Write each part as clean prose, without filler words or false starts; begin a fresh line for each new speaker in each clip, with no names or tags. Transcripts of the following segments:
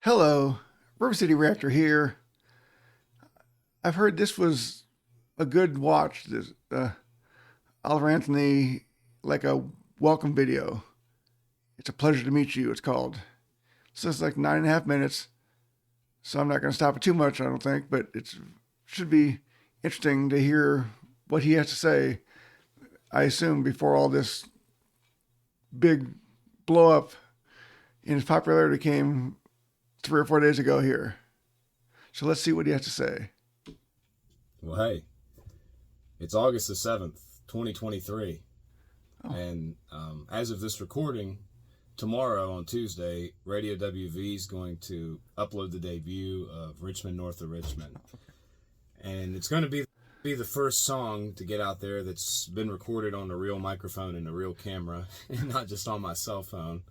Hello, River City Reactor here. I've heard this was a good watch. This Oliver Anthony, like a welcome video. It's a pleasure to meet you. It's called. So it's like 9.5 minutes. So I'm not going to stop it too much, I don't think, but it should be interesting to hear what he has to say. I assume before all this big blow up in his popularity came 3 or 4 days ago here. So let's see what he has to say.
Well, hey, it's August the 7th, 2023.
Oh.
And as of this recording, tomorrow on Tuesday, Radio WV is going to upload the debut of Richmond North of Richmond. And it's going to be the first song to get out there that's been recorded on a real microphone and a real camera, and not just on my cell phone.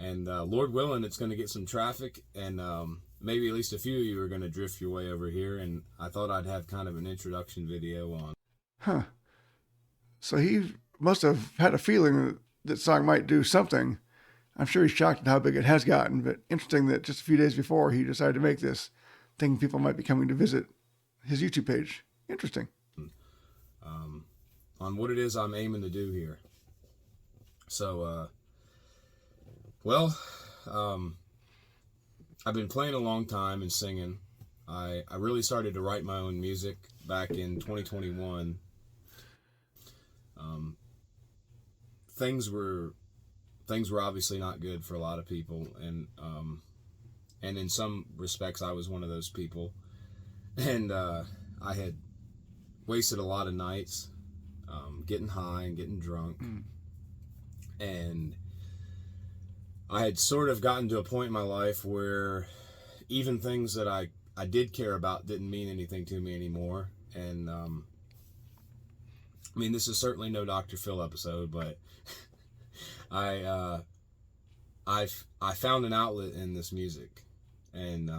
And Lord willing, it's going to get some traffic, and maybe at least a few of you are going to drift your way over here. And I thought I'd have kind of an introduction video on.
Huh. So he must have had a feeling that song might do something. I'm sure he's shocked at how big it has gotten, but interesting that just a few days before he decided to make this, thinking people might be coming to visit his YouTube page. Interesting.
On what it is I'm aiming to do here. So, I've been playing a long time and singing. I really started to write my own music back in 2021. Things were obviously not good for a lot of people, and in some respects I was one of those people, and I had wasted a lot of nights getting high and getting drunk, and I had sort of gotten to a point in my life where even things that I did care about didn't mean anything to me anymore. And I mean, this is certainly no Dr. Phil episode, but I found an outlet in this music, and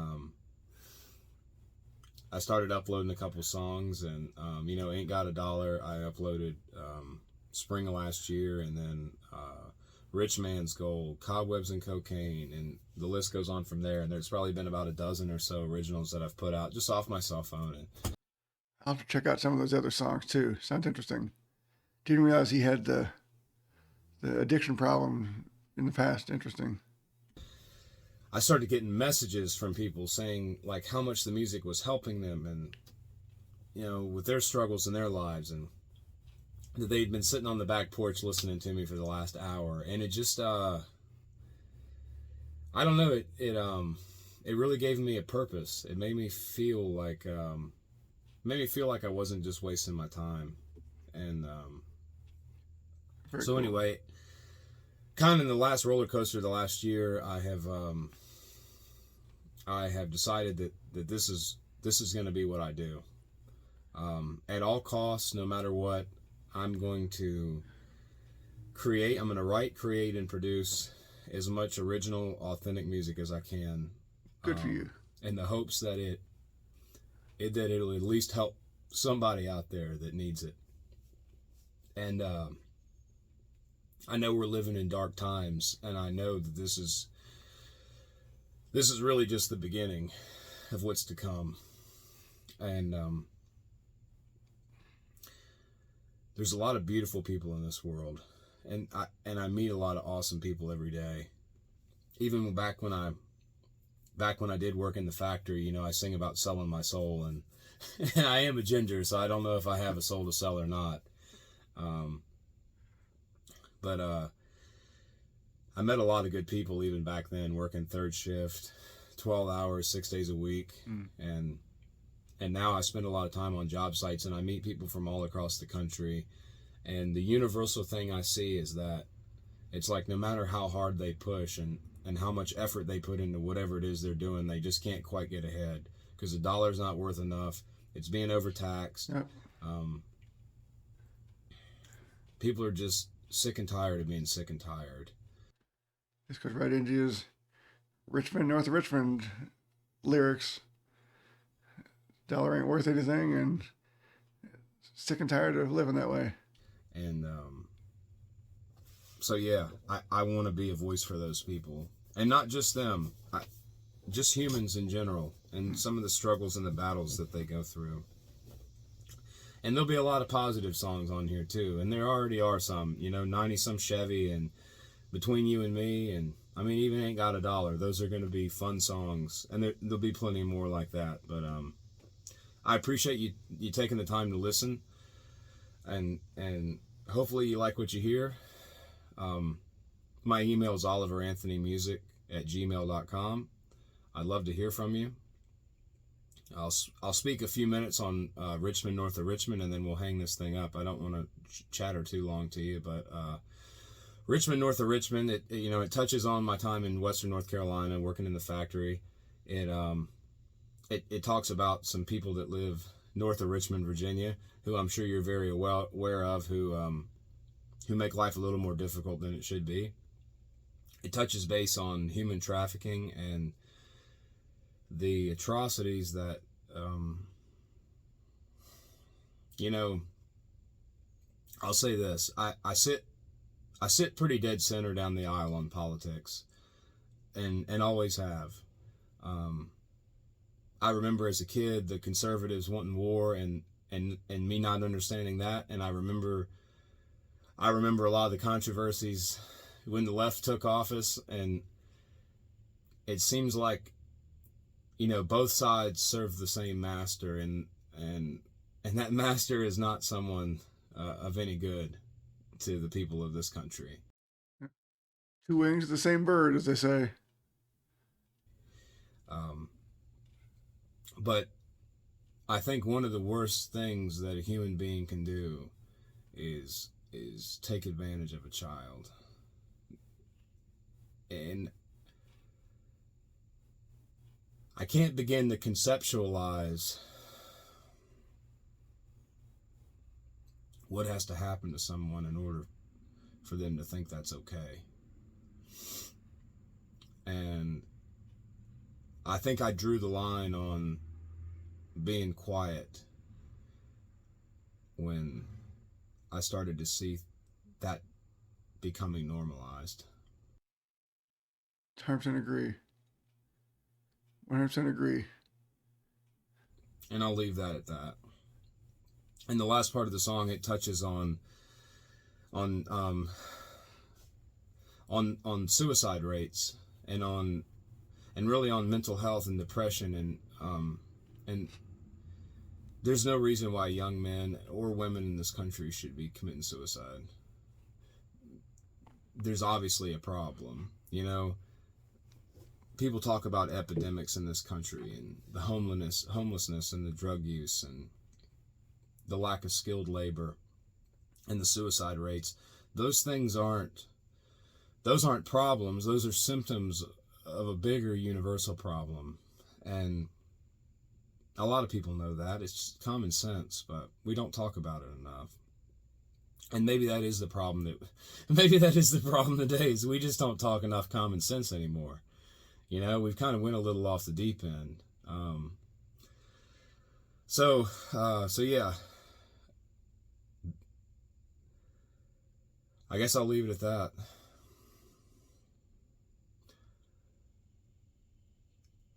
I started uploading a couple songs, and Ain't Got a Dollar I uploaded spring of last year, and then Rich Man's Gold, Cobwebs and Cocaine, and the list goes on from there. And there's probably been about a dozen or so originals that I've put out just off my cell phone. And
I'll have to check out some of those other songs too. Sounds interesting. Didn't realize he had the addiction problem in the past. Interesting.
I started getting messages from people saying like how much the music was helping them, and with their struggles in their lives, and that they'd been sitting on the back porch listening to me for the last hour. And it just I don't know, it really gave me a purpose. It made me feel like I wasn't just wasting my time. And so anyway, kind of in the last roller coaster of the last year, I have decided that this is going to be what I do. At all costs, no matter what, I'm going to create. I'm going to write, create, and produce as much original, authentic music as I can.
Good for you.
In the hopes that it'll at least help somebody out there that needs it. And I know we're living in dark times, and I know that this is really just the beginning of what's to come. And there's a lot of beautiful people in this world, and I meet a lot of awesome people every day. Even back when I did work in the factory, I sing about selling my soul, and I am a ginger, so I don't know if I have a soul to sell or not. But I met a lot of good people even back then, working third shift, 12 hours, 6 days a week, and now I spend a lot of time on job sites, and I meet people from all across the country. And the universal thing I see is that it's like no matter how hard they push and how much effort they put into whatever it is they're doing, they just can't quite get ahead because the dollar's not worth enough. It's being overtaxed.
Yep.
People are just sick and tired of being sick and tired.
This goes right into his Richmond, North of Richmond lyrics. Dollar ain't worth anything, and sick and tired of living that way.
And so yeah, I want to be a voice for those people, and not just them. just humans in general, and some of the struggles and the battles that they go through. And there'll be a lot of positive songs on here too, and there already are some, 90 some Chevy and Between You and Me, and I mean, even Ain't Got a Dollar. Those are going to be fun songs, and there'll be plenty more like that. But I appreciate you taking the time to listen, and hopefully you like what you hear. My email is oliveranthonymusic@gmail.com. I'd love to hear from you. I'll speak a few minutes on Richmond, north of Richmond, and then we'll hang this thing up. I don't want to chatter too long to you, but Richmond, north of Richmond, it touches on my time in Western North Carolina, working in the factory. It talks about some people that live north of Richmond, Virginia, who I'm sure you're very well aware of, who make life a little more difficult than it should be. It touches base on human trafficking and the atrocities that, I'll say this. I sit pretty dead center down the aisle on politics, and always have. I remember as a kid the conservatives wanting war and me not understanding that, and I remember a lot of the controversies when the left took office, and it seems like both sides serve the same master, and that master is not someone of any good to the people of this country.
Two wings of the same bird, as they say.
But I think one of the worst things that a human being can do is take advantage of a child. And I can't begin to conceptualize what has to happen to someone in order for them to think that's okay. And I think I drew the line on being quiet when I started to see that becoming normalized.
100% agree. 100% agree.
And I'll leave that at that. In the last part of the song, it touches on suicide rates and really on mental health and depression, and there's no reason why young men or women in this country should be committing suicide. There's obviously a problem, People talk about epidemics in this country and the homelessness and the drug use and the lack of skilled labor and the suicide rates. Those aren't problems. Those are symptoms of a bigger universal problem. And a lot of people know that. It's common sense, but we don't talk about it enough. And maybe that is the problem today, is we just don't talk enough common sense anymore. We've kind of went a little off the deep end. So yeah. I guess I'll leave it at that.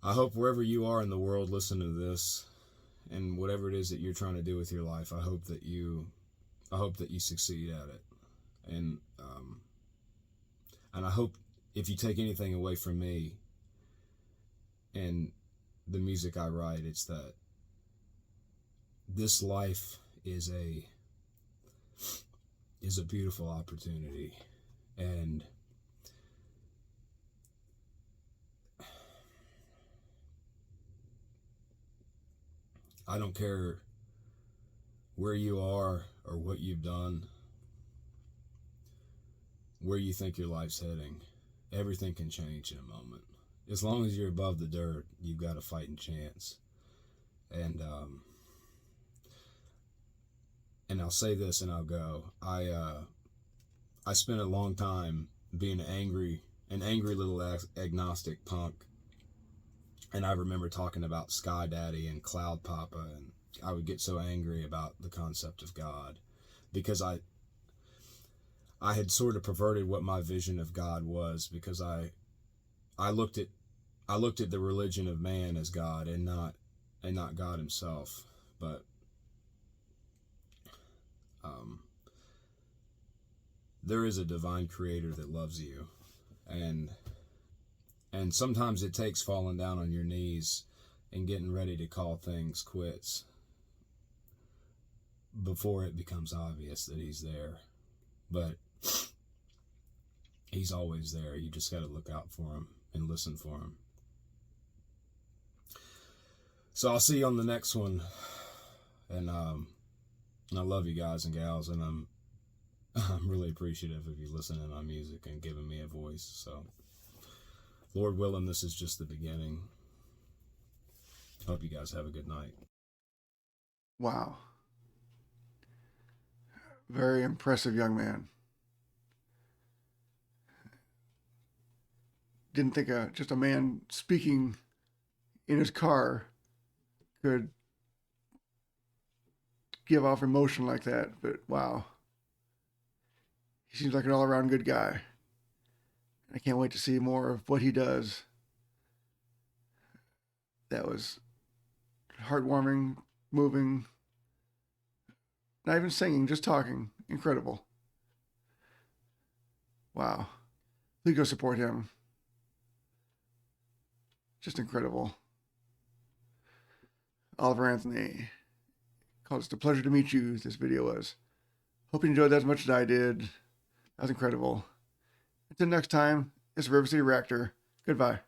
I hope wherever you are in the world listening to this, and whatever it is that you're trying to do with your life, I hope that you succeed at it. And I hope if you take anything away from me and the music I write, it's that this life is a beautiful opportunity, and I don't care where you are or what you've done, where you think your life's heading. Everything can change in a moment. As long as you're above the dirt, you've got a fighting chance. And I'll say this and I'll go. I spent a long time being an angry little agnostic punk. And I remember talking about Sky Daddy and Cloud Papa, and I would get so angry about the concept of God because I had sort of perverted what my vision of God was, because I I looked at the religion of man as God and not God himself. But there is a divine creator that loves you, and sometimes it takes falling down on your knees and getting ready to call things quits before it becomes obvious that he's there. But he's always there. You just got to look out for him and listen for him. So I'll see you on the next one. And I love you guys and gals, and I'm really appreciative of you listening to my music and giving me a voice. So Lord willing, this is just the beginning. Hope you guys have a good night.
Wow. Very impressive young man. Didn't think just a man speaking in his car could give off emotion like that, but wow. He seems like an all-around good guy. I can't wait to see more of what he does. That was heartwarming, moving. Not even singing, just talking. Incredible. Wow. Please go support him. Just incredible. Oliver Anthony. Called It's a pleasure to meet you, this video was. Hope you enjoyed that as much as I did. That was incredible. Until next time, it's River City Reactor. Goodbye.